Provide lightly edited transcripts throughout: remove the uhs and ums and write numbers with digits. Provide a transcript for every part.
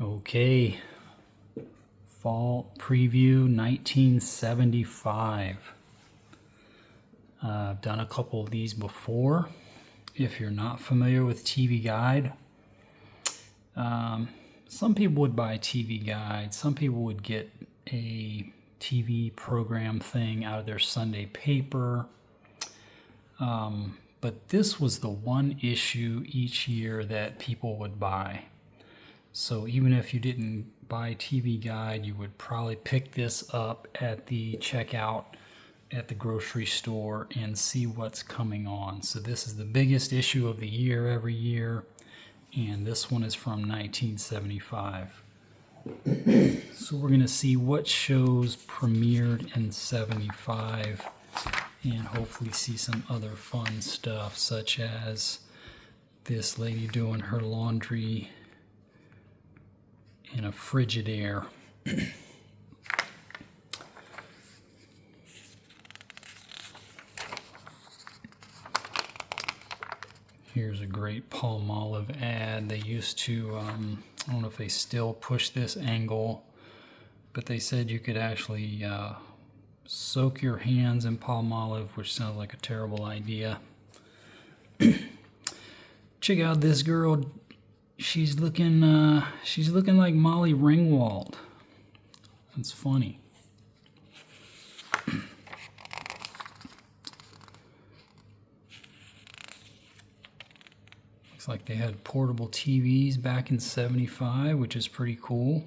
Okay, fall preview 1975. I've done a couple of these before. If you're not familiar with TV Guide, some people would buy TV Guide, some people would get a TV program thing out of their Sunday paper. But this was the one issue each year that people would buy. So even if you didn't buy TV Guide, you would probably pick this up at the checkout at the grocery store and see what's coming on. So this is the biggest issue of the year every year, and this one is from 1975. So we're going to see what shows premiered in 75 and hopefully see some other fun stuff, such as this lady doing her laundry in a Frigidaire. Here's a great Palmolive ad. They used to, I don't know if they still push this angle, but they said you could actually soak your hands in Palmolive, which sounds like a terrible idea. Check out this girl. She's looking like Molly Ringwald. That's funny. Looks like they had portable TVs back in 75, which is pretty cool.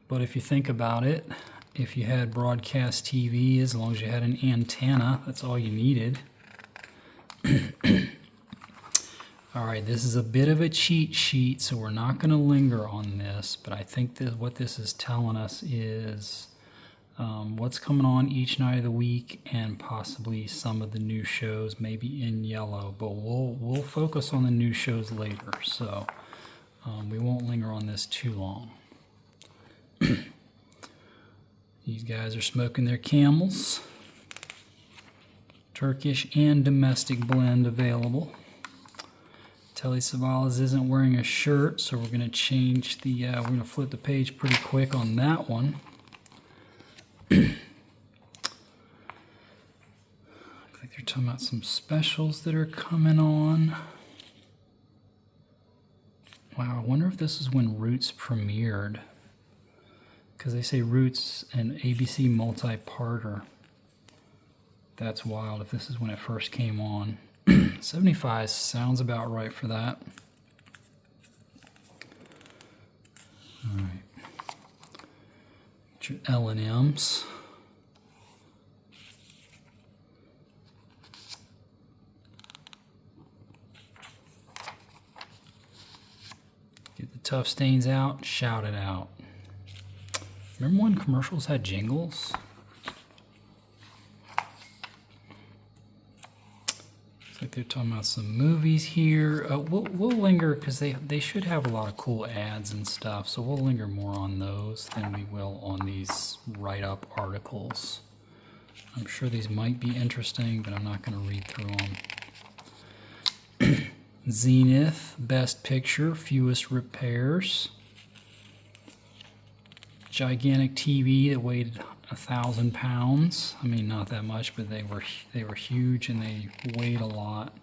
But if you think about it, if you had broadcast TV, as long as you had an antenna, that's all you needed. All right, this is a bit of a cheat sheet, so we're not going to linger on this, but I think that what this is telling us is what's coming on each night of the week and possibly some of the new shows, maybe in yellow, but we'll focus on the new shows later, so we won't linger on this too long. These guys are smoking their Camels. Turkish and domestic blend available. Telly Savalas isn't wearing a shirt, so we're going to change the, we're going to flip the page pretty quick on that one. Looks like they're talking about some specials that are coming on. Wow, I wonder if this is when Roots premiered. Because they say Roots and ABC multi-parter. That's wild if this is when it first came on. 75 sounds about right for that. All right. Get your L&Ms. Get the tough stains out, shout it out. Remember when commercials had jingles? Looks like they're talking about some movies here. We'll linger because they should have a lot of cool ads and stuff, so we'll linger more on those than we will on these write-up articles. I'm sure these might be interesting, but I'm not going to read through them. Zenith, Best Picture, Fewest Repairs. Gigantic TV that weighed 1,000 pounds. I mean, not that much, but they were huge and they weighed a lot.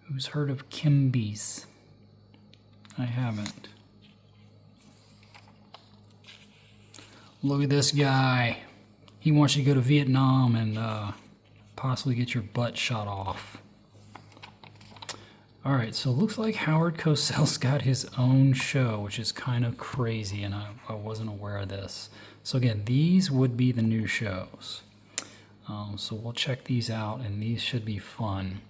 Who's heard of Kimby's? I haven't. Look at this guy. He wants you to go to Vietnam and possibly get your butt shot off. All right, so it looks like Howard Cosell's got his own show, which is kind of crazy, and I wasn't aware of this. So again, these would be the new shows. So we'll check these out, and these should be fun.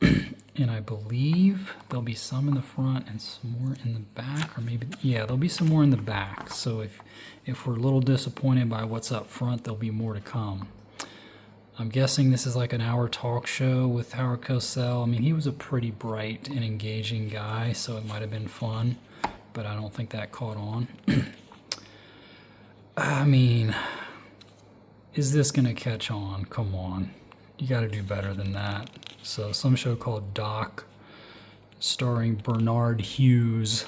And I believe there'll be some in the front and some more in the back, or maybe, yeah, there'll be some more in the back. So if we're a little disappointed by what's up front, there'll be more to come. I'm guessing this is like an hour talk show with Howard Cosell. I mean, he was a pretty bright and engaging guy, so it might have been fun, but I don't think that caught on. I mean, is this going to catch on? Come on. You got to do better than that. So some show called Doc starring Bernard Hughes.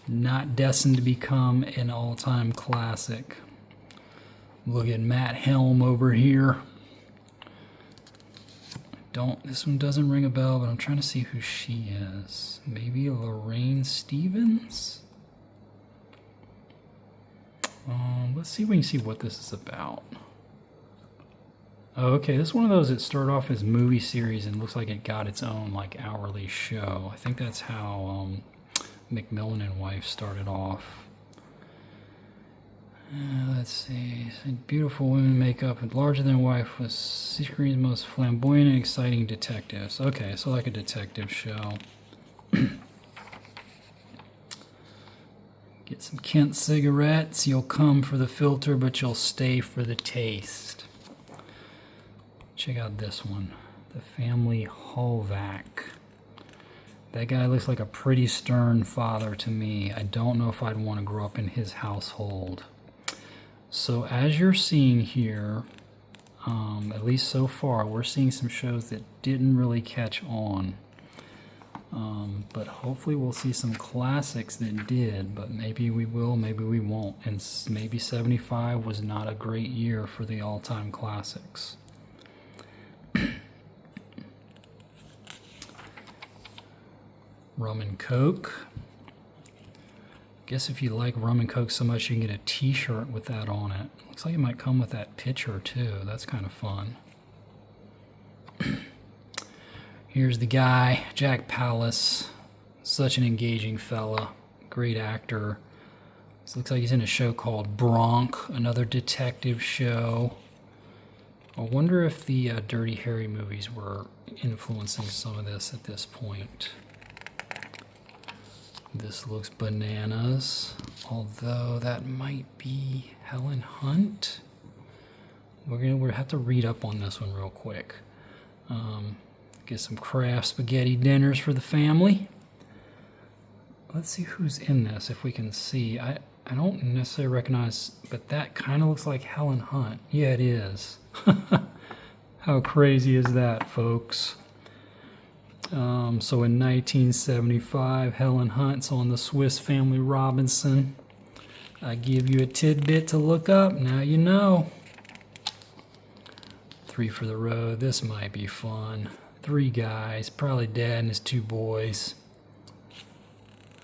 Not destined to become an all-time classic. Look at Matt Helm over here. This one doesn't ring a bell, but I'm trying to see who she is. Maybe Lorraine Stevens? Let's see if we can see what this is about. Oh, okay, this is one of those that started off as movie series and looks like it got its own like hourly show. I think that's how McMillan and Wife started off. Let's see. Beautiful women make up and larger than wife was screen's most flamboyant and exciting detectives. Okay, so like a detective show. Get some Kent cigarettes. You'll come for the filter, but you'll stay for the taste. Check out this one. The Family Holvac. That guy looks like a pretty stern father to me. I don't know if I'd want to grow up in his household. So as you're seeing here, at least so far, we're seeing some shows that didn't really catch on. But hopefully we'll see some classics that did, but maybe we will, maybe we won't. And maybe 75 was not a great year for the all-time classics. Rum and Coke. Guess if you like rum and Coke so much, you can get a t-shirt with that on it. Looks like it might come with that picture too. That's kind of fun. Here's the guy, Jack Palance. Such an engaging fella. Great actor. This looks like he's in a show called Bronx, another detective show. I wonder if the Dirty Harry movies were influencing some of this at this point. This looks bananas, although that might be Helen Hunt. We'll have to read up on this one real quick. Get some Kraft spaghetti dinners for the family. Let's see who's in this, if we can see. I don't necessarily recognize, but that kind of looks like Helen Hunt. Yeah, it is. How crazy is that, folks? So in 1975, Helen Hunt's on the Swiss Family Robinson. I give you a tidbit to look up. Now you know. 3 for the road. This might be fun. 3 guys, probably dad and his 2 boys.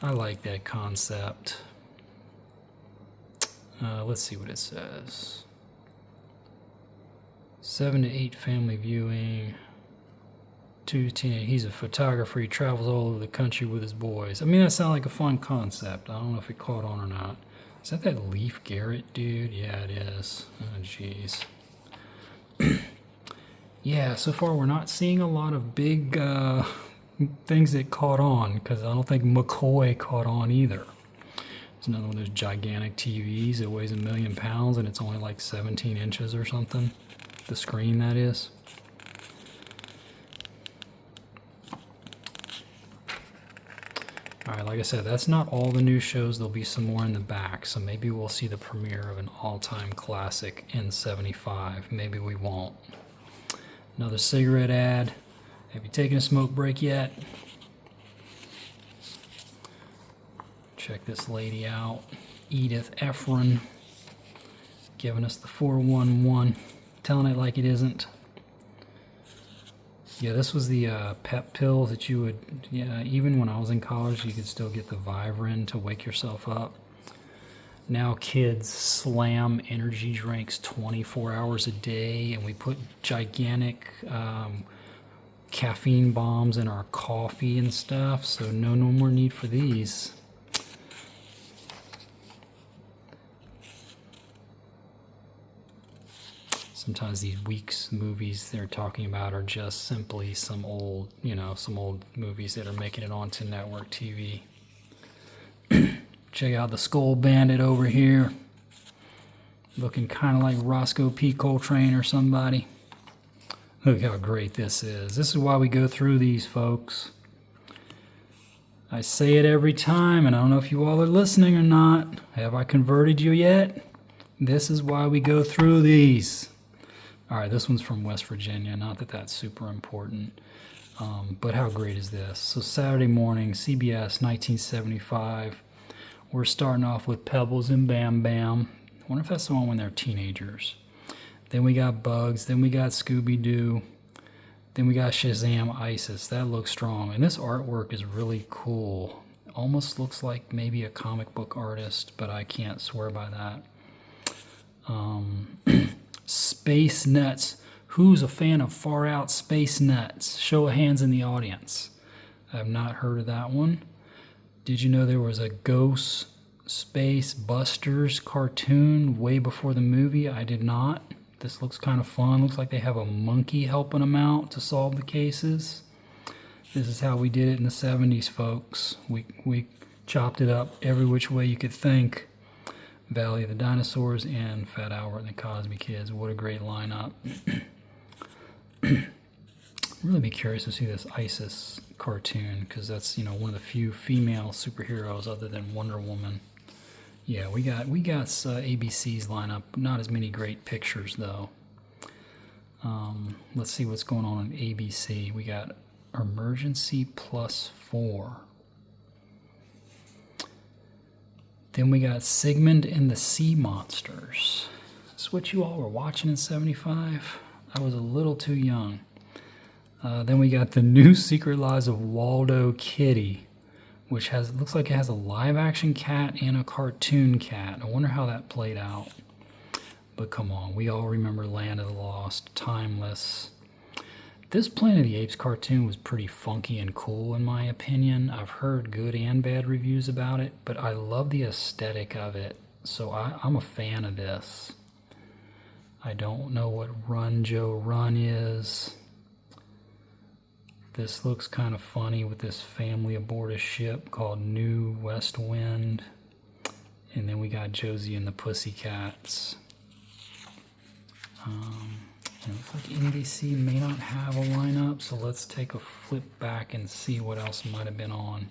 I like that concept. Let's see what it says. 7 to 8 family viewing. 2 teenage. He's a photographer. He travels all over the country with his boys. I mean, that sounds like a fun concept. I don't know if it caught on or not. Is that Leif Garrett dude? Yeah, it is. Oh, jeez. Yeah, so far we're not seeing a lot of big things that caught on, because I don't think McCoy caught on either. It's another one of those gigantic TVs that weighs 1 million pounds and it's only like 17 inches or something. The screen, that is. Alright, like I said, that's not all the new shows. There'll be some more in the back, so maybe we'll see the premiere of an all-time classic in 75. Maybe we won't. Another cigarette ad. Have you taken a smoke break yet? Check this lady out. Edith Efron. Giving us the 411. Telling it like it isn't. Yeah, this was the pep pills that you would, even when I was in college, you could still get the Vivarin to wake yourself up. Now kids slam energy drinks 24 hours a day, and we put gigantic caffeine bombs in our coffee and stuff, so no more need for these. Sometimes these weeks movies they're talking about are just simply some old movies that are making it onto network TV. Check out the Skull Bandit over here. Looking kind of like Roscoe P. Coltrane or somebody. Look how great this is. This is why we go through these, folks. I say it every time, and I don't know if you all are listening or not. Have I converted you yet? This is why we go through these. All right, this one's from West Virginia. Not that that's super important. But how great is this? So Saturday morning, CBS, 1975. We're starting off with Pebbles and Bam Bam. I wonder if that's the one when they're teenagers. Then we got Bugs. Then we got Scooby-Doo. Then we got Shazam Isis. That looks strong. And this artwork is really cool. Almost looks like maybe a comic book artist, but I can't swear by that. Space Nuts. Who's a fan of Far Out Space Nuts? Show of hands in the audience. I have not heard of that one. Did you know there was a Ghost Space Busters cartoon way before the movie? I did not. This looks kind of fun. Looks like they have a monkey helping them out to solve the cases. This is how we did it in the 70s, folks. We chopped it up every which way you could think. Valley of the Dinosaurs and Fat Albert and the Cosby Kids. What a great lineup. Really be curious to see this Isis cartoon, because that's, you know, one of the few female superheroes other than Wonder Woman. Yeah, we got ABC's lineup. Not as many great pictures though. Let's see what's going on in ABC. We got Emergency +4. Then we got Sigmund and the Sea Monsters. That's what you all were watching in 75? I was a little too young. Then we got The New Secret Lives of Waldo Kitty, which looks like it has a live-action cat and a cartoon cat. I wonder how that played out. But come on, we all remember Land of the Lost, timeless. This Planet of the Apes cartoon was pretty funky and cool in my opinion. I've heard good and bad reviews about it, but I love the aesthetic of it, so I'm a fan of this. I don't know what Run Joe Run is. This looks kind of funny with this family aboard a ship called New West Wind. And then we got Josie and the Pussycats. It looks like NBC may not have a lineup, so let's take a flip back and see what else might have been on.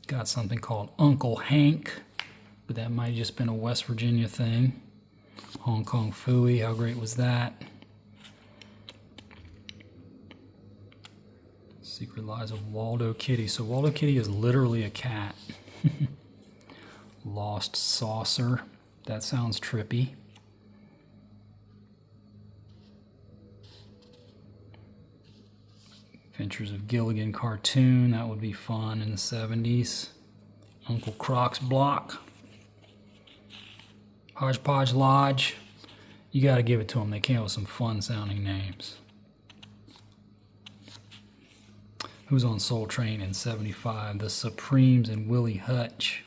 Got something called Uncle Hank, but that might have just been a West Virginia thing. Hong Kong Phooey, how great was that? Secret Lives of Waldo Kitty. So Waldo Kitty is literally a cat. Lost Saucer. That sounds trippy. Adventures of Gilligan cartoon. That would be fun in the 70s. Uncle Croc's Block. Hodgepodge Lodge. You got to give it to them. They came up with some fun sounding names. Who's on Soul Train in 75? The Supremes and Willie Hutch.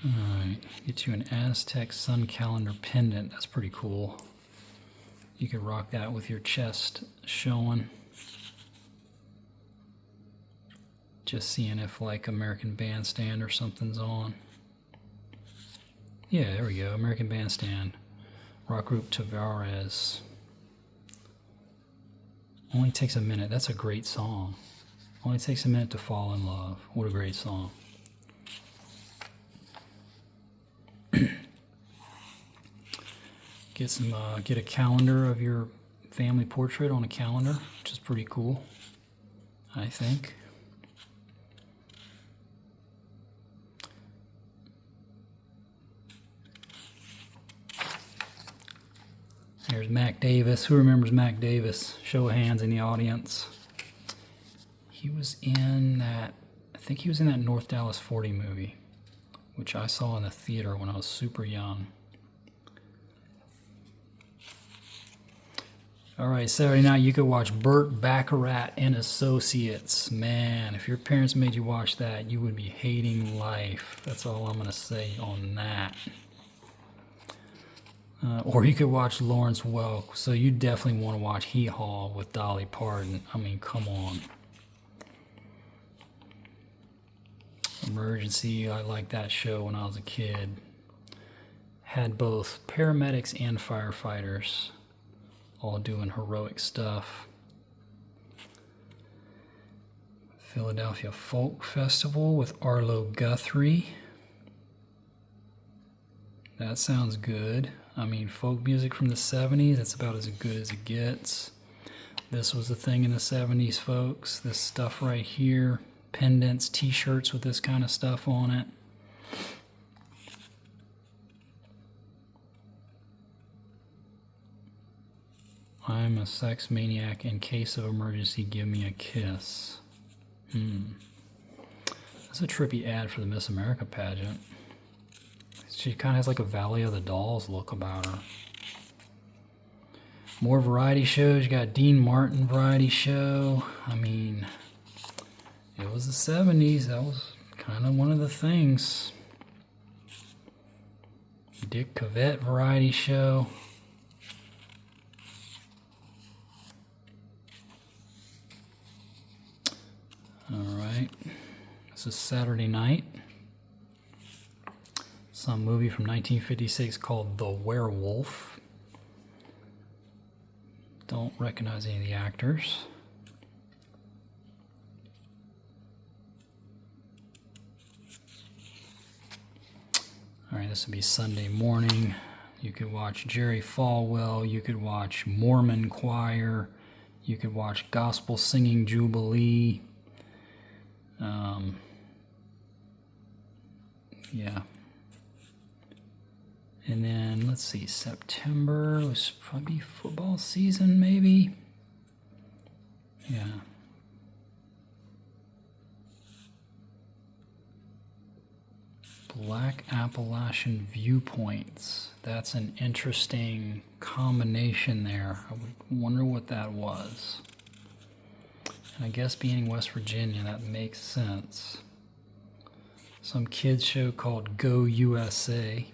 Alright, get you an Aztec Sun Calendar pendant. That's pretty cool. You could rock that with your chest showing. Just seeing if like American Bandstand or something's on. Yeah, there we go. American Bandstand. Rock group Tavares. Only Takes a Minute. That's a great song. Only Takes a Minute to Fall in Love. What a great song. Get a calendar of your family portrait on a calendar, which is pretty cool, I think. There's Mac Davis. Who remembers Mac Davis? Show of hands in the audience. He was in that, I think he was in that North Dallas 40 movie, which I saw in the theater when I was super young. All right, Saturday night you could watch Burt Baccarat and Associates. Man, if your parents made you watch that, you would be hating life. That's all I'm going to say on that. Or you could watch Lawrence Welk. So you definitely want to watch Hee Haw with Dolly Parton. I mean, come on. Emergency, I liked that show when I was a kid. Had both paramedics and firefighters all doing heroic stuff. Philadelphia Folk Festival with Arlo Guthrie. That sounds good. I mean, folk music from the 70s, that's about as good as it gets. This was the thing in the 70s, folks. This stuff right here. Pendants, t-shirts with this kind of stuff on it. I'm a sex maniac. In case of emergency, give me a kiss. That's a trippy ad for the Miss America pageant. She kind of has like a Valley of the Dolls look about her. More variety shows. You got Dean Martin variety show. I mean, it was the 70s. That was kind of one of the things. Dick Cavett variety show. All right. This is Saturday night. Some movie from 1956 called The Werewolf. Don't recognize any of the actors. All right, this would be Sunday morning. You could watch Jerry Falwell. You could watch Mormon Choir. You could watch Gospel Singing Jubilee. Yeah. And then, let's see, September was probably football season, maybe? Yeah. Black Appalachian Viewpoints. That's an interesting combination there. I would wonder what that was. And I guess being West Virginia, that makes sense. Some kids show called Go USA.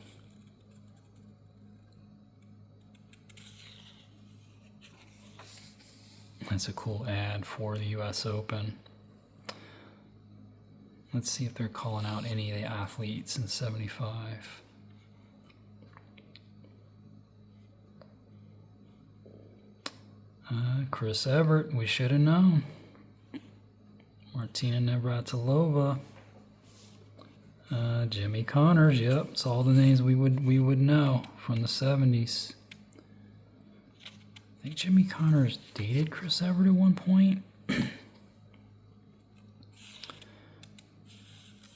That's a cool ad for the US Open. Let's see if they're calling out any of the athletes in 75. Chris Everett, we should have known. Martina Navratilova. Jimmy Connors, yep, it's all the names we would know from the 70s. I think Jimmy Connors dated Chris Everett at one point.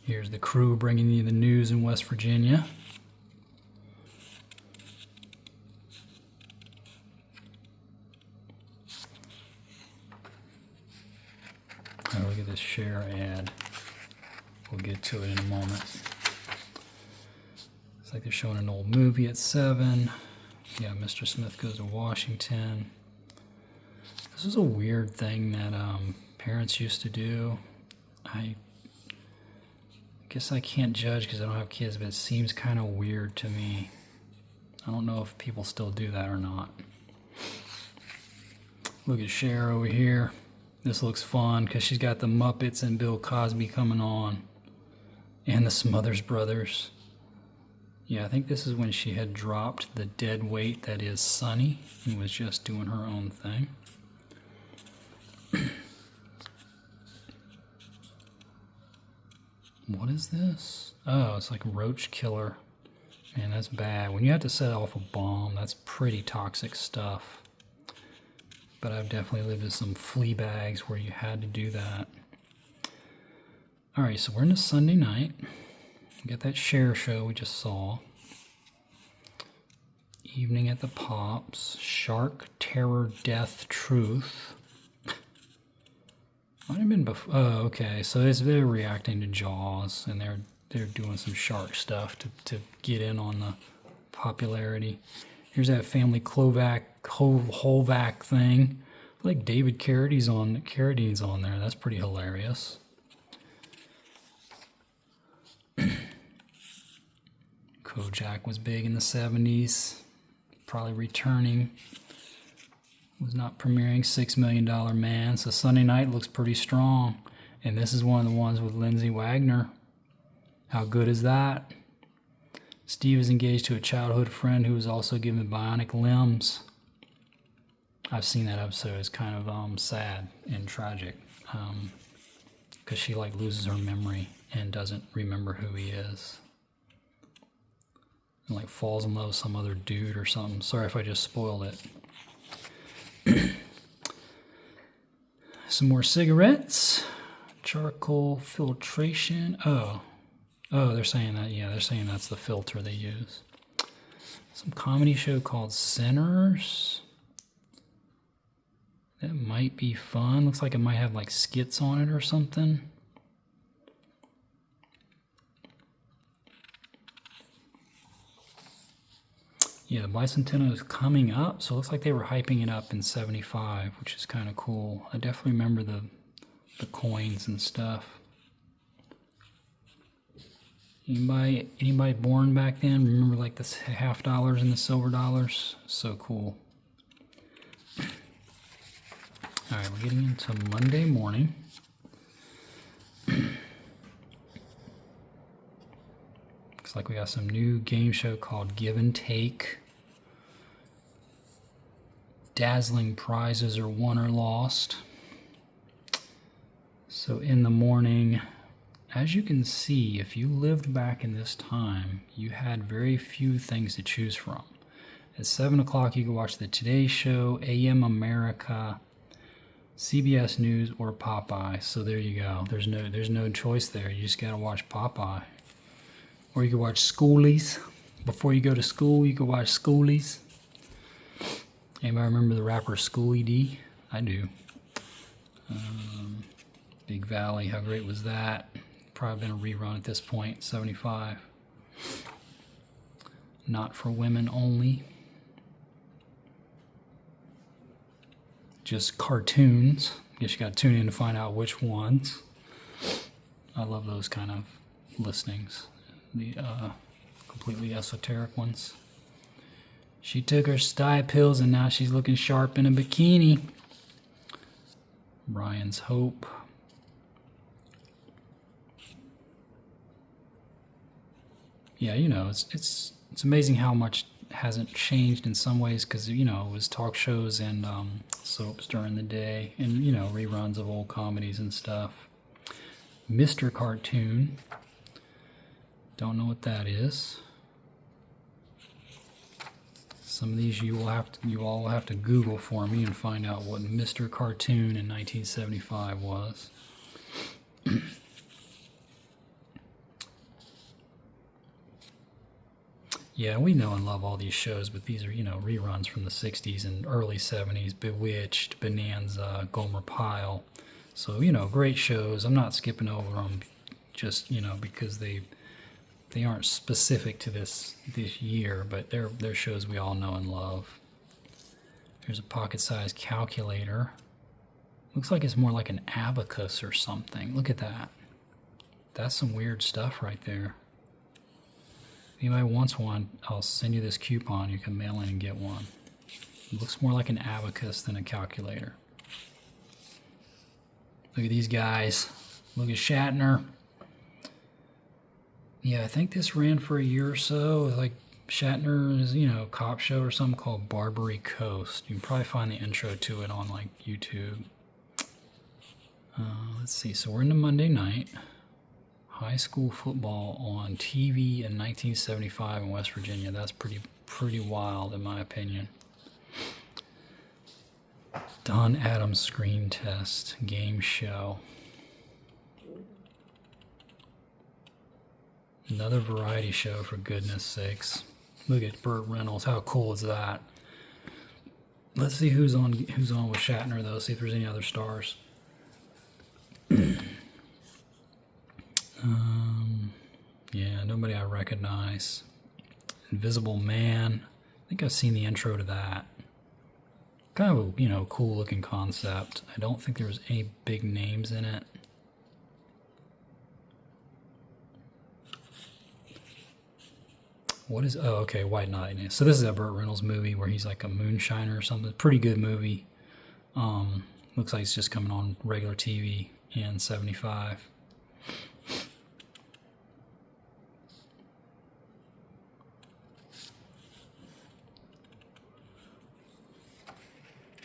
Here's the crew bringing you the news in West Virginia. Oh, look at this share ad. We'll get to it in a moment. It's like they're showing an old movie at 7. Yeah, Mr. Smith Goes to Washington. This is a weird thing that parents used to do. I guess I can't judge because I don't have kids, but it seems kind of weird to me. I don't know if people still do that or not. Look at Cher over here. This looks fun because she's got the Muppets and Bill Cosby coming on. And the Smothers Brothers. Yeah, I think this is when she had dropped the dead weight that is Sunny and was just doing her own thing. What is this? Oh, it's like roach killer. Man, that's bad. When you have to set off a bomb, that's pretty toxic stuff. But I've definitely lived in some flea bags where you had to do that. All right, so we're into Sunday night. We got that Cher show we just saw. Evening at the Pops. Shark Terror Death Truth. Might have been before. Oh, okay. So they're reacting to Jaws, and they're doing some shark stuff to get in on the popularity. Here's that Family Holvac thing. Like David Carradine's on there. That's pretty hilarious. Kojak was big in the 70s. Probably returning. Was not premiering. $6 Million Man. So Sunday night looks pretty strong. And this is one of the ones with Lindsay Wagner. How good is that? Steve is engaged to a childhood friend who is also given bionic limbs. I've seen that episode. It's kind of sad and tragic. because she like loses her memory and doesn't remember who he is. And like falls in love with some other dude or something. Sorry if I just spoiled it. Some more cigarettes. Charcoal filtration. Oh, they're saying that. Yeah, they're saying that's the filter they use. Some comedy show called Sinners. That might be fun. Looks like it might have like skits on it or something. Yeah, the bicentennial is coming up, so it looks like they were hyping it up in '75, which is kind of cool. I definitely remember the coins and stuff. Anybody born back then? Remember like the $50 and the silver dollars? So cool. All right, we're getting into Monday morning. Looks like we got some new game show called Give and Take. Dazzling prizes are won or lost. So in the morning, as you can see, if you lived back in this time, you had very few things to choose from. At 7 o'clock, you could watch the Today Show, AM America, CBS News, or Popeye. So there you go. There's no choice there. You just gotta watch Popeye. Or you can watch Schoolies. Before you go to school, you can watch Schoolies. Anybody remember the rapper Schoolie D? I do. Big Valley, how great was that? Probably been a rerun at this point, 75. Not for women only. Just cartoons. Guess you gotta tune in to find out which ones. I love those kind of listings. The completely esoteric ones. She took her sty pills and now she's looking sharp in a bikini. Brian's Hope. Yeah, you know, it's amazing how much hasn't changed in some ways, because you know it was talk shows and soaps during the day, and you know reruns of old comedies and stuff. Mr. Cartoon. Don't know what that is. Some of these you all will have to Google for me and find out what Mr. Cartoon in 1975 was. Yeah, we know and love all these shows, but these are, you know, reruns from the 60s and early 70s. Bewitched, Bonanza, Gomer Pyle. So, you know, great shows. I'm not skipping over them just, you know, because they aren't specific to this year, but they're shows we all know and love. There's a pocket-sized calculator. Looks like it's more like an abacus or something. Look at that. That's some weird stuff right there. If anybody wants one, I'll send you this coupon. You can mail in and get one. It looks more like an abacus than a calculator. Look at these guys. Look at Shatner. Yeah, I think this ran for a year or so. Like Shatner's, you know, cop show or something called Barbary Coast. You can probably find the intro to it on like YouTube. Let's see. So we're into Monday night. High school football on TV in 1975 in West Virginia. That's pretty wild in my opinion. Don Adams Screen Test game show. Another variety show, for goodness sakes. Look at Burt Reynolds. How cool is that? Let's see who's on with Shatner though. See if there's any other stars. Yeah, nobody I recognize. Invisible Man. I think I've seen the intro to that. Kind of a, you know, cool looking concept. I don't think there was any big names in it. What is, oh, okay, White Knight. So this is a Burt Reynolds movie where he's like a moonshiner or something. Pretty good movie. Looks like it's just coming on regular TV in 75.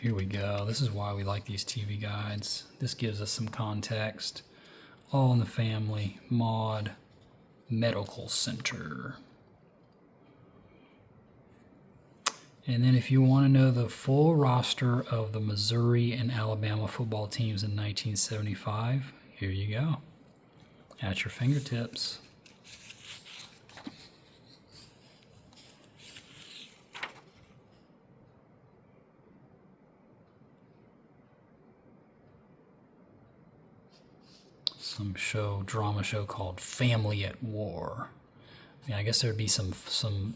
Here we go. This is why we like these TV guides. This gives us some context. All in the Family, Maude, Medical Center. And then if you want to know the full roster of the Missouri and Alabama football teams in 1975, here you go. At your fingertips. Some drama show called Family at War. I guess there'd be some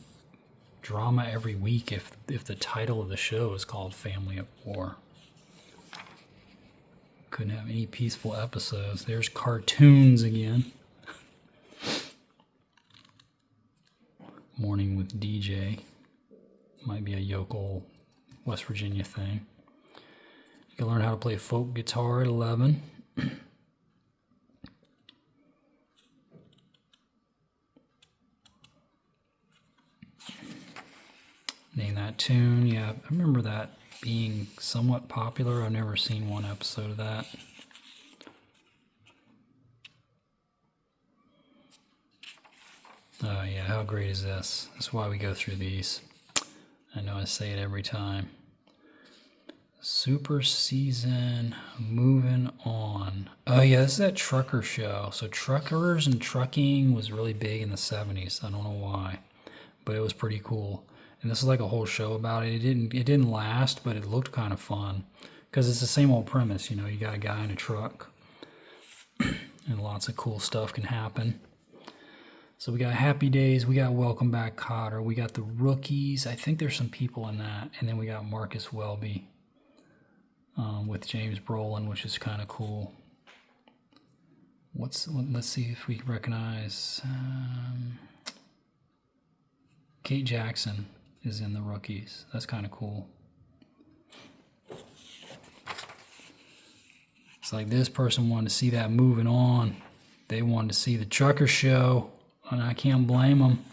drama every week if the title of the show is called Family at War. Couldn't have any peaceful episodes. There's cartoons again. Morning with DJ. Might be a yokel West Virginia thing. You can learn how to play folk guitar at 11. Name that tune. Yeah, I remember that being somewhat popular. I've never seen one episode of that. Oh yeah, how great is this? That's why we go through these. I know I say it every time. Super Season, moving on. Oh yeah, this is that trucker show. So truckers and trucking was really big in the 70s. I don't know why, but it was pretty cool. And this is like a whole show about it. It didn't last, but it looked kind of fun because it's the same old premise. You know, you got a guy in a truck, and lots of cool stuff can happen. So we got Happy Days, we got Welcome Back, Kotter, we got The Rookies. I think there's some people in that, and then we got Marcus Welby with James Brolin, which is kind of cool. Let's see if we recognize Kate Jackson is in The Rookies. That's kind of cool. It's like this person wanted to see that moving on. They wanted to see the trucker show, and I can't blame them.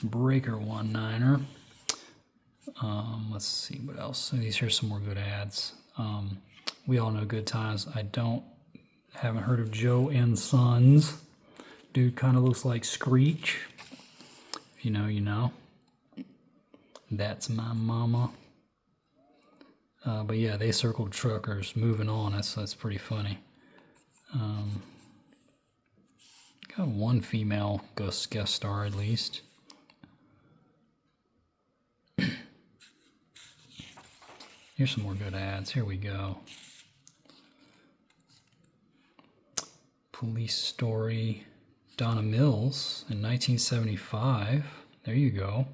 Breaker one-niner. Let's see what else. So here's some more good ads. We all know Good Times. Haven't heard of Joe and Sons. Dude kind of looks like Screech. If you know, you know. That's My Mama. But yeah, they circled truckers. Moving on. That's pretty funny. Got one female guest star at least. Here's some more good ads. Here we go. Police Story. Donna Mills in 1975. There you go.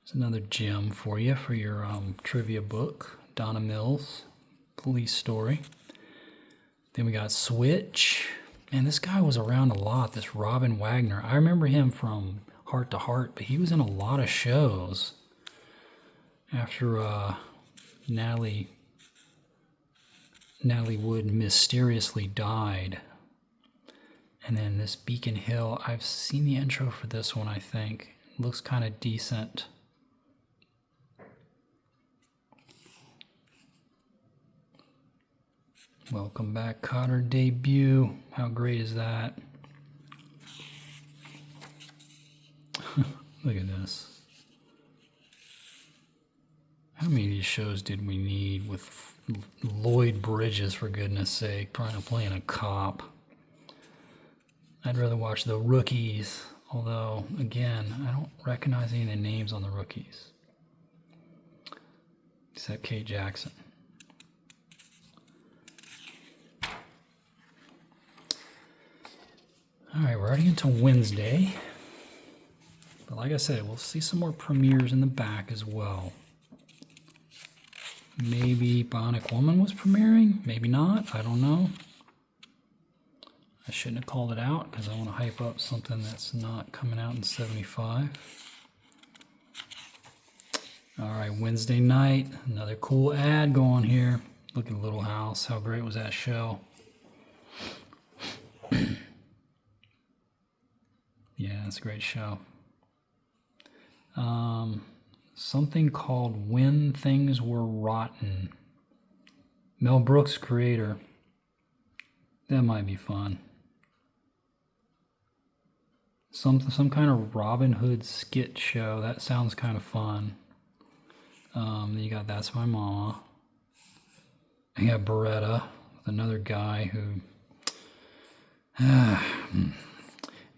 It's another gem for you for your trivia book. Donna Mills, Police Story. Then we got Switch. Man, this guy was around a lot, this Robin Wagner. I remember him from Heart to Heart, but he was in a lot of shows. After Natalie Wood mysteriously died. And then this Beacon Hill, I've seen the intro for this one, I think. It looks kind of decent. Welcome Back, Kotter debut. How great is that? Look at this. How many of these shows did we need with Lloyd Bridges, for goodness sake, trying to play a cop? I'd rather watch The Rookies, although, again, I don't recognize any of the names on The Rookies. Except Kate Jackson. All right, we're already into Wednesday. But like I said, we'll see some more premieres in the back as well. Maybe Bionic Woman was premiering, maybe not, I don't know. I shouldn't have called it out because I want to hype up something that's not coming out in 75. All right, Wednesday night, another cool ad going here. Look at Little House, how great was that show? Yeah, it's a great show. Something called When Things Were Rotten. Mel Brooks, creator. That might be fun. Some kind of Robin Hood skit show. That sounds kind of fun. Then you got That's My Mama. You got Beretta, another guy who... and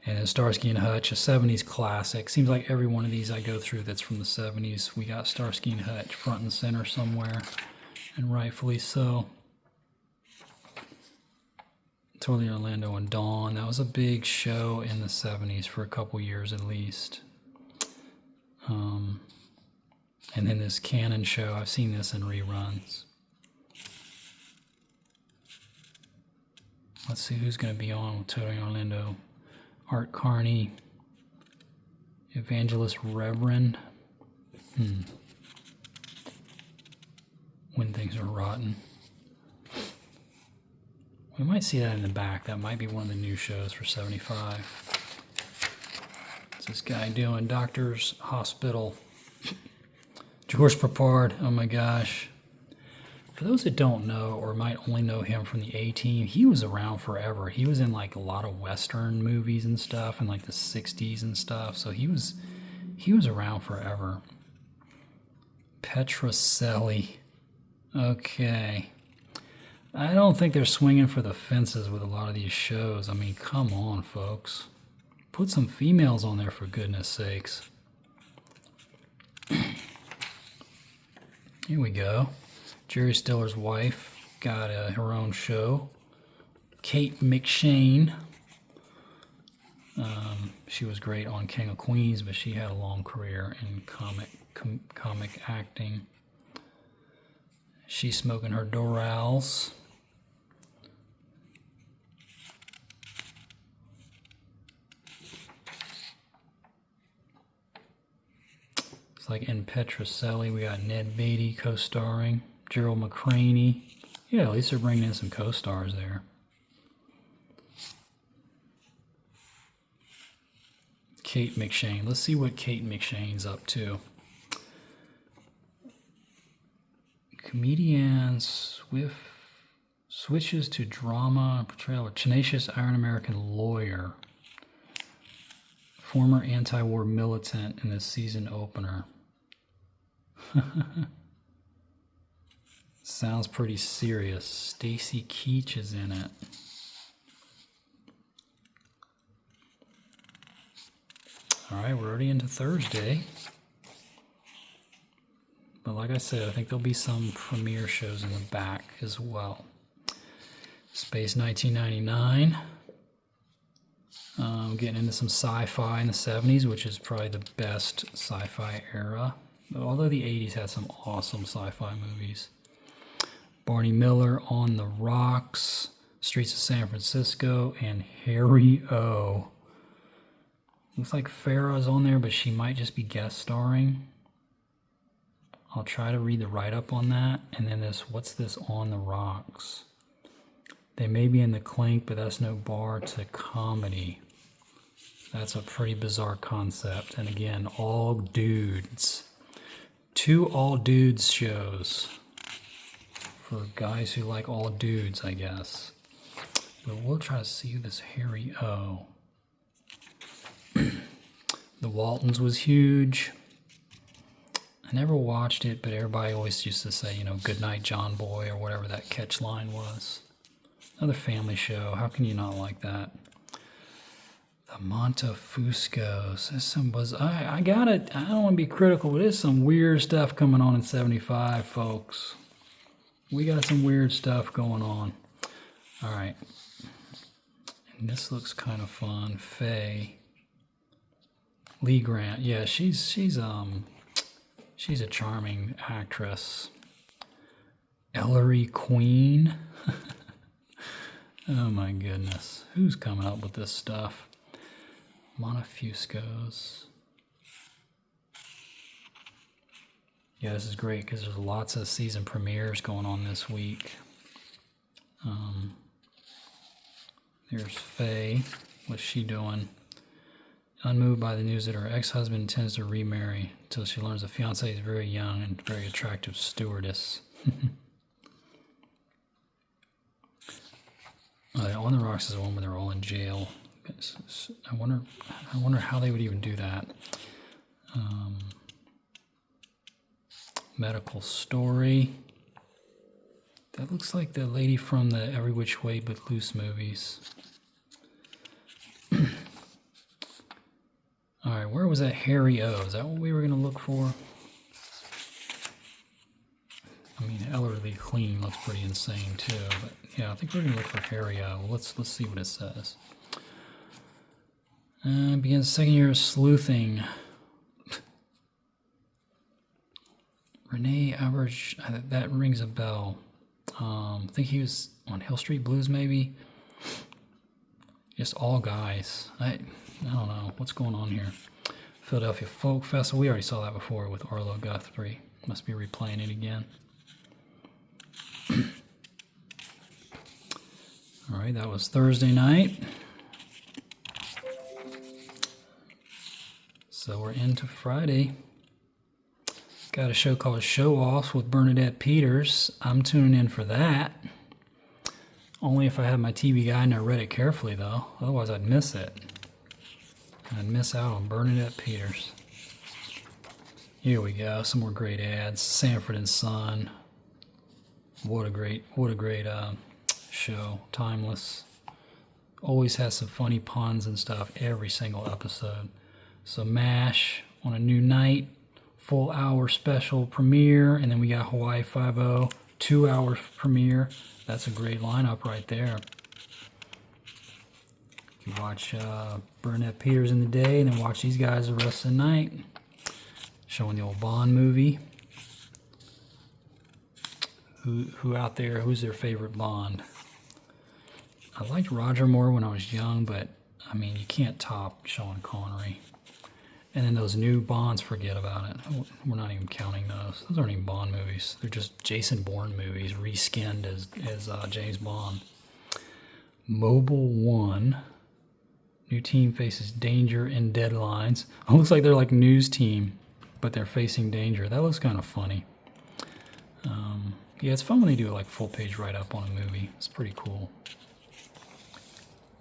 then Starsky and Hutch, a 70s classic. Seems like every one of these I go through that's from the 70s. We got Starsky and Hutch front and center somewhere, and rightfully so. Totally Orlando and Dawn. That was a big show in the 70s for a couple years at least. And then this Cannon show, I've seen this in reruns. Let's see who's going to be on with Totally Orlando. Art Carney, Evangelist Reverend. When Things Are Rotten. We might see that in the back. That might be one of the new shows for 75. What's this guy doing? Doctor's Hospital. George Papard. Oh my gosh. For those that don't know or might only know him from the A-Team, he was around forever. He was in like a lot of Western movies and stuff in like the 60s and stuff. So he was around forever. Petrocelli. Okay. I don't think they're swinging for the fences with a lot of these shows. I mean, come on, folks. Put some females on there for goodness sakes. Here we go. Jerry Stiller's wife got her own show. Kate McShane. She was great on King of Queens, but she had a long career in comic acting. She's smoking her Dorals. It's like in Petrocelli, we got Ned Beatty co-starring. Gerald McCraney. Yeah, at least they're bringing in some co-stars there. Kate McShane. Let's see what Kate McShane's up to. Comedian switches to drama portrayal of tenacious Iron American lawyer. Former anti-war militant in the season opener. Sounds pretty serious. Stacy Keach is in it. All right, we're already into Thursday. But like I said, I think there'll be some premiere shows in the back as well. Space 1999. Getting into some sci-fi in the 70s, which is probably the best sci-fi era. Although the 80s had some awesome sci-fi movies. Barney Miller, On the Rocks, Streets of San Francisco, and Harry O. Looks like Farrah's on there, but she might just be guest starring. I'll try to read the write-up on that. And then this, what's this On the Rocks? They may be in the clink, but that's no bar to comedy. That's a pretty bizarre concept. And again, all dudes. 2 all dudes shows. For guys who like all dudes, I guess. But we'll try to see this Harry O. The Waltons was huge. I never watched it, but everybody always used to say, you know, Good Night John Boy or whatever that catch line was. Another family show. How can you not like that? The Montefuscos. There's some I got it. I don't want to be critical, but there's some weird stuff coming on in 75, folks. We got some weird stuff going on. All right. And this looks kind of fun. Faye. Lee Grant. Yeah, she's a charming actress. Ellery Queen. Oh my goodness. Who's coming up with this stuff? Montefuscos. Yeah, this is great because there's lots of season premieres going on this week. There's Faye. What's she doing? Unmoved by the news that her ex-husband intends to remarry until she learns the fiancé is very young and very attractive stewardess. On the Rocks is the one where they're all in jail. I wonder how they would even do that. Medical Story. That looks like the lady from the Every Which Way But Loose movies. Alright, where was that Harry O? Is that what we were going to look for? I mean, Elderly Clean looks pretty insane too, but yeah, I think we're going to look for Harry O. Let's see what it says. Begins second year of sleuthing. Renee Average, that rings a bell. I think he was on Hill Street Blues, maybe. Just all guys. I don't know what's going on here. Philadelphia Folk Festival. We already saw that before with Arlo Guthrie. Must be replaying it again. All right, that was Thursday night. So we're into Friday. Got a show called Show Offs with Bernadette Peters. I'm tuning in for that. Only if I had my TV guide and I read it carefully, though. Otherwise, I'd miss it. I'd miss out on Bernadette Peters. Here we go. Some more great ads. Sanford and Son. What a great show. Timeless. Always has some funny puns and stuff every single episode. So MASH on a new night. Full hour special premiere, and then we got Hawaii Five-0, 2 hour premiere. That's a great lineup right there. You can watch Bernadette Peters in the day, and then watch these guys the rest of the night. Showing the old Bond movie. Who out there, who's their favorite Bond? I liked Roger Moore when I was young, but I mean, you can't top Sean Connery. And then those new Bonds, forget about it. We're not even counting those. Those aren't even Bond movies. They're just Jason Bourne movies, reskinned as James Bond. Mobile One. New team faces danger in deadlines. It looks like they're like news team, but they're facing danger. That looks kind of funny. Yeah, it's fun when they do like full page write-up on a movie. It's pretty cool.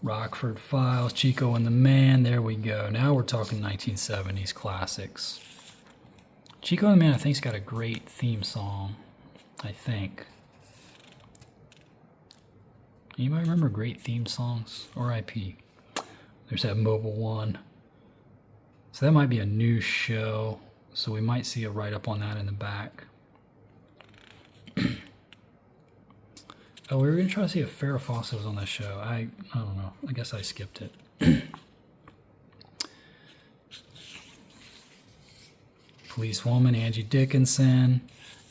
Rockford Files, Chico and the Man, there we go. Now we're talking 1970s classics. Chico and the Man, I think, has got a great theme song, I think. Anybody remember great theme songs? R.I.P. There's that Mobile One. So that might be a new show, so we might see a write-up on that in the back. Oh, we were going to try to see if Farrah Fawcett was on that show. I don't know. I guess I skipped it. Policewoman, Angie Dickinson.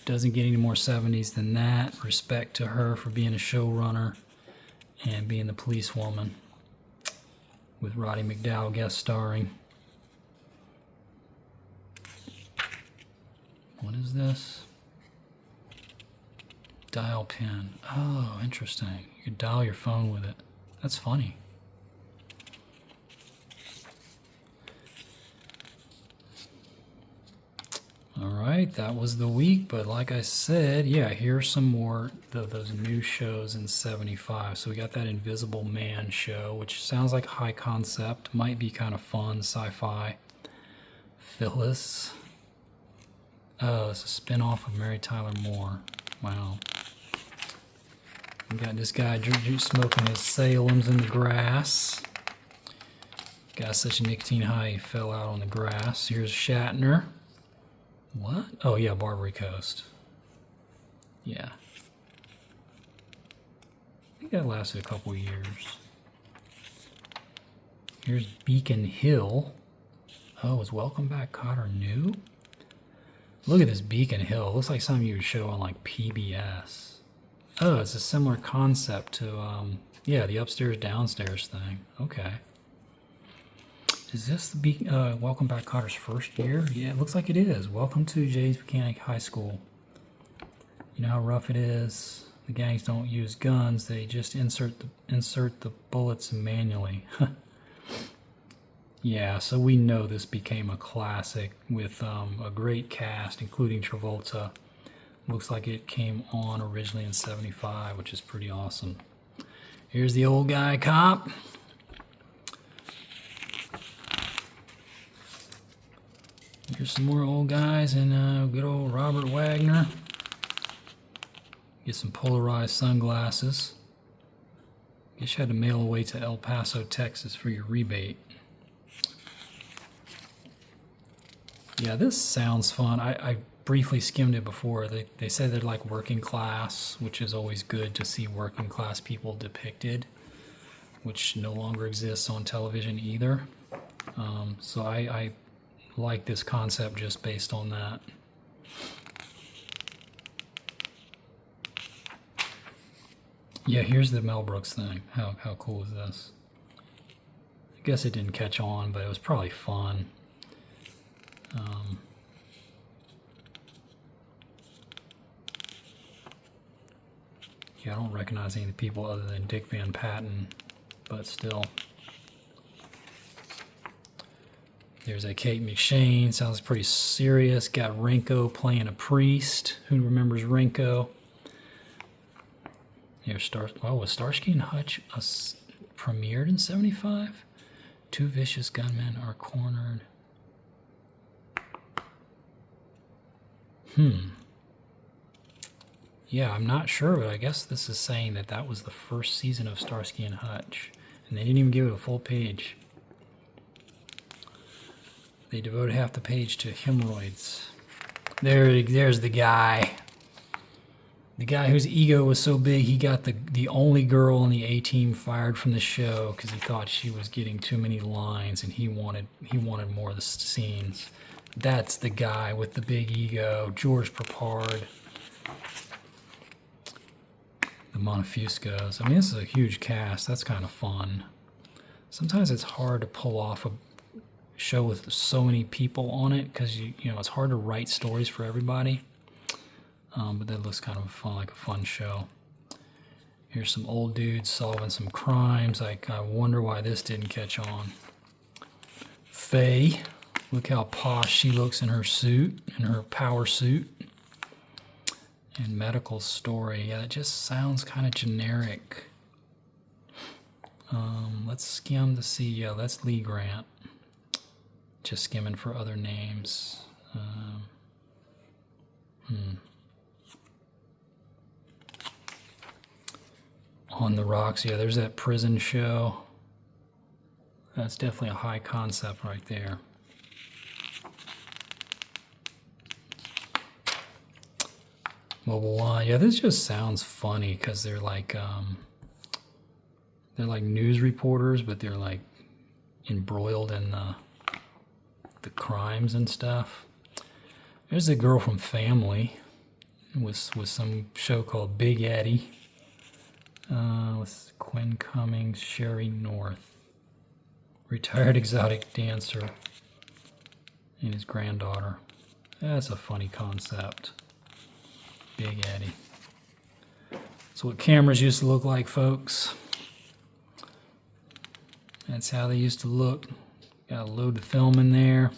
Doesn't get any more 70s than that. Respect to her for being a showrunner and being the policewoman. With Roddy McDowall guest starring. What is this? Dial pin. Oh, interesting. You could dial your phone with it. That's funny. All right, that was the week, but like I said, yeah, here's some more of those new shows in 75. So we got that Invisible Man show, which sounds like high concept, might be kind of fun, sci-fi. Phyllis. Oh, it's a spin-off of Mary Tyler Moore. Wow. We got this guy smoking his Salems in the grass. Got such a nicotine high he fell out on the grass. Here's Shatner. What? Oh yeah, Barbary Coast. Yeah. I think that lasted a couple years. Here's Beacon Hill. Oh, is Welcome Back, Kotter new? Look at this Beacon Hill. It looks like something you would show on like PBS. Oh, it's a similar concept to, yeah, the upstairs downstairs thing. Okay. Is this the Welcome Back, Kotter's first year? Yeah, it looks like it is. Welcome to James Mechanic High School. You know how rough it is. The gangs don't use guns. They just insert the bullets manually. Yeah, so we know this became a classic with a great cast, including Travolta. Looks like it came on originally in 75, which is pretty awesome. Here's the old guy cop. Here's some more old guys and good old Robert Wagner. Get some polarized sunglasses. Guess you had to mail away to El Paso, Texas for your rebate. Yeah, this sounds fun. I briefly skimmed it before. They said they're like working class, which is always good to see working class people depicted, which no longer exists on television either. So I like this concept just based on that. Yeah, here's the Mel Brooks thing. How cool is this? I guess it didn't catch on, but it was probably fun. Yeah, I don't recognize any of the people other than Dick Van Patten, but still. There's a Kate McShane, sounds pretty serious. Got Renko playing a priest. Who remembers Renko? Here's was Starsky and Hutch premiered in '75? Two vicious gunmen are cornered. Yeah, I'm not sure, but I guess this is saying that that was the first season of Starsky and Hutch. And they didn't even give it a full page. They devoted half the page to hemorrhoids. There's the guy. The guy whose ego was so big he got the only girl on the A-team fired from the show because he thought she was getting too many lines and he wanted more of the scenes. That's the guy with the big ego, George Papard. The Montefuscos. I mean, this is a huge cast. That's kind of fun. Sometimes it's hard to pull off a show with so many people on it because you know it's hard to write stories for everybody. But that looks kind of fun, like a fun show. Here's some old dudes solving some crimes. I wonder why this didn't catch on. Faye, look how posh she looks in her suit, in her power suit. And medical story, yeah, it just sounds kind of generic. Let's skim to see. Yeah, that's Lee Grant. Just skimming for other names. On the Rocks, yeah, there's that prison show. That's definitely a high concept right there. Mobile One, yeah, this just sounds funny because they're like news reporters, but they're like embroiled in the crimes and stuff. There's a girl from Family with some show called Big Eddie. With Quinn Cummings, Sherry North, retired exotic dancer, and his granddaughter. That's a funny concept. Big Eddie. That's what cameras used to look like, folks. That's how they used to look. Gotta load the film in there.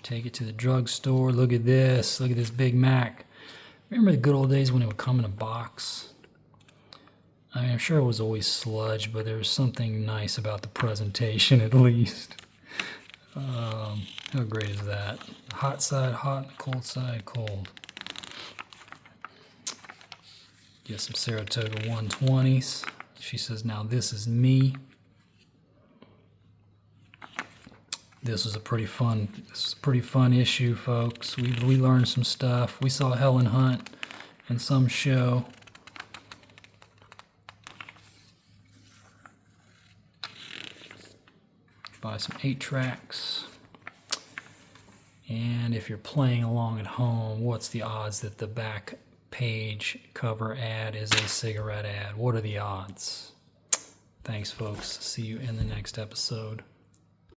Take it to the drugstore. Look at this. Look at this Big Mac. Remember the good old days when it would come in a box? I mean, I'm sure it was always sludge, but there was something nice about the presentation, at least. How great is that? Hot side hot, cold side cold. Get some Saratoga 120s. She says, now this is me. This was a pretty fun issue, folks. We learned some stuff. We saw Helen Hunt in some show. Buy some 8-tracks. And if you're playing along at home, what's the odds that the back page cover ad is a cigarette ad? What are the odds? Thanks, folks. See you in the next episode.